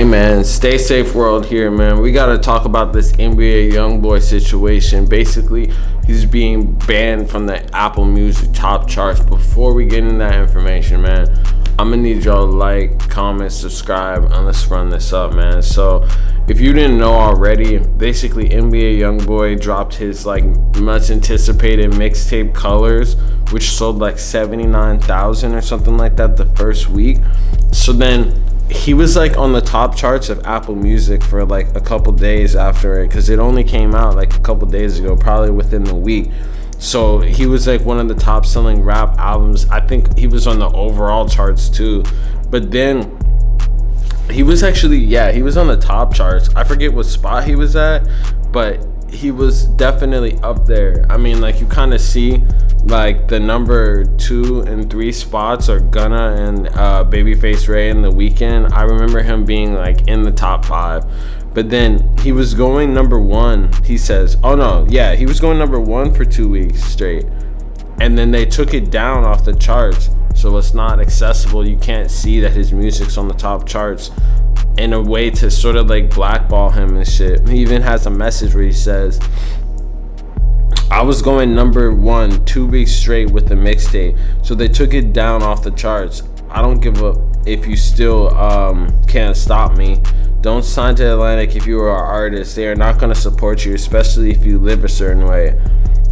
man, stay safe world here, man. We gotta talk about this NBA Youngboy situation. Basically, he's being banned from the Apple Music top charts. Before we get into that information, man, I'm gonna need y'all to like, comment, subscribe, and let's run this up, man. So, if you didn't know already, basically NBA Youngboy dropped his like much anticipated mixtape Colors, which sold like 79,000 or something like that the first week. So then he was like on the top charts of Apple Music for like a couple days after it, because it only came out like a couple days ago, probably within the week. So he was like one of the top selling rap albums. I think he was on the overall charts too. But then he was actually, he was on the top charts. I forget what spot he was at, but he was definitely up there. I mean, like, you kind of see like the number 2 and 3 spots are Gunna and Babyface Ray in The Weeknd. I remember him being like in the top 5, but then he was going number 1. He says, he was going number 1 for 2 weeks straight, and then they took it down off the charts, so it's not accessible. You can't see that his music's on the top charts, in a way to sort of like blackball him and shit. He even has a message where he says, I was going number 1 2 weeks straight with the mixtape, so they took it down off the charts. I don't give up if you still can't stop me. Don't sign to Atlantic if you are an artist. They are not going to support you, especially if you live a certain way.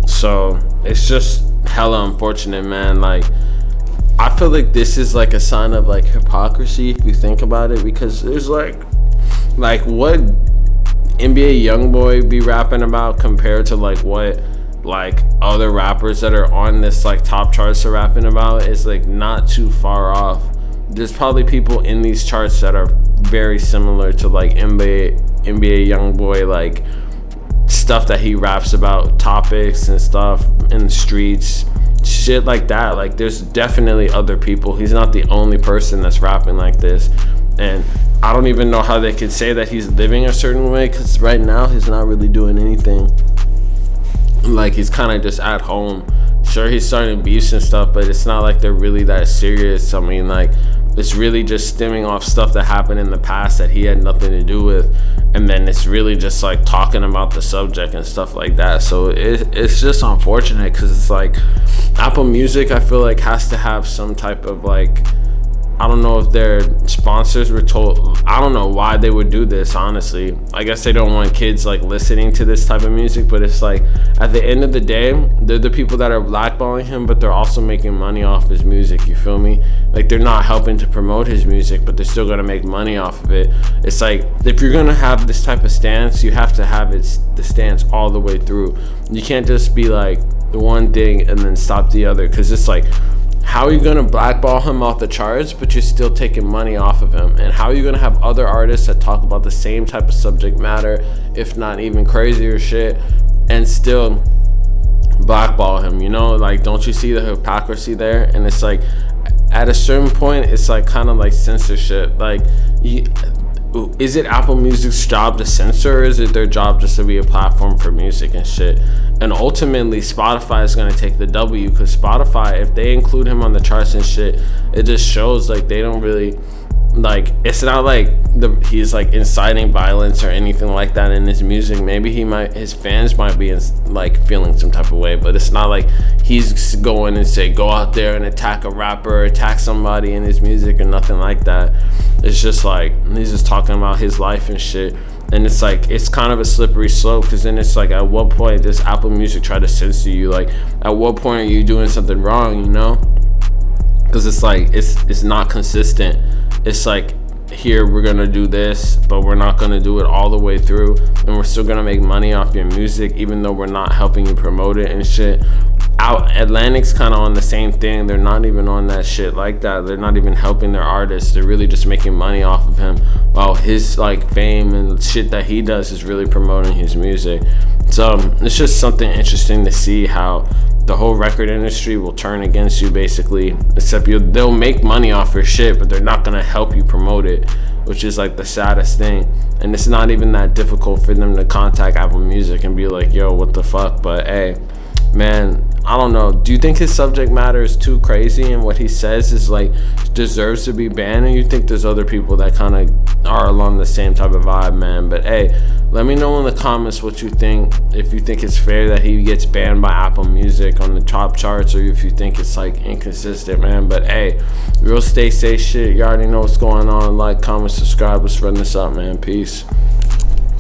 So it's just hella unfortunate, man. Like, I feel like this is like a sign of like hypocrisy if you think about it, because there's like what NBA Youngboy be rapping about compared to like what like other rappers that are on this like top charts are rapping about is like not too far off. There's probably people in these charts that are very similar to like NBA Youngboy, like stuff that he raps about, topics and stuff in the streets, shit like that. Like, there's definitely other people. He's not the only person that's rapping like this, and I don't even know how they could say that he's living a certain way, because right now he's not really doing anything. Like, he's kind of just at home. Sure, he's starting beefs and stuff, but it's not like they're really that serious. I mean, like, it's really just stemming off stuff that happened in the past that he had nothing to do with, and then it's really just like talking about the subject and stuff like that. So it's just unfortunate, because it's like Apple Music, I feel like, has to have some type of like, I don't know if their sponsors were told, I don't know why they would do this, honestly. I guess they don't want kids like listening to this type of music, but it's like, at the end of the day, they're the people that are blackballing him, but they're also making money off his music, you feel me? Like, they're not helping to promote his music, but they're still gonna make money off of it. It's like, if you're gonna have this type of stance, you have to have the stance all the way through. You can't just be like the one thing and then stop the other, because it's like, how are you going to blackball him off the charts, but you're still taking money off of him? And how are you going to have other artists that talk about the same type of subject matter, if not even crazier shit, and still blackball him, you know? Like, don't you see the hypocrisy there? And it's like, at a certain point, it's like kind of like censorship. Like, is it Apple Music's job to censor, or is it their job just to be a platform for music and shit? And ultimately, Spotify is going to take the W, because Spotify, if they include him on the charts and shit, it just shows like they don't really, like, it's not like he's like inciting violence or anything like that in his music. Maybe his fans might be like feeling some type of way, but it's not like he's going and say go out there and attack a rapper or attack somebody in his music or nothing like that. It's just like he's just talking about his life and shit. And it's like, it's kind of a slippery slope, because then it's like, at what point does Apple Music try to censor you? Like, at what point are you doing something wrong, you know? Because it's like, it's not consistent. It's like, here, we're gonna do this, but we're not gonna do it all the way through, and we're still gonna make money off your music, even though we're not helping you promote it and shit. Atlantic's kind of on the same thing. They're not even on that shit like that. They're not even helping their artists. They're really just making money off of him, while his like fame and shit that he does is really promoting his music. So it's just something interesting to see how the whole record industry will turn against you, basically. Except they'll make money off your shit, but they're not gonna help you promote it, which is like the saddest thing. And it's not even that difficult for them to contact Apple Music and be like, yo, what the fuck? But hey, man, I don't know. Do you think his subject matter is too crazy and what he says is like deserves to be banned, or you think there's other people that kind of are along the same type of vibe, man? But hey, let me know in the comments what you think. If you think it's fair that he gets banned by Apple Music on the top charts, or if you think it's like inconsistent, man. But hey, real stay safe shit. You already know what's going on. Like, comment, subscribe. Let's run this up, man. Peace.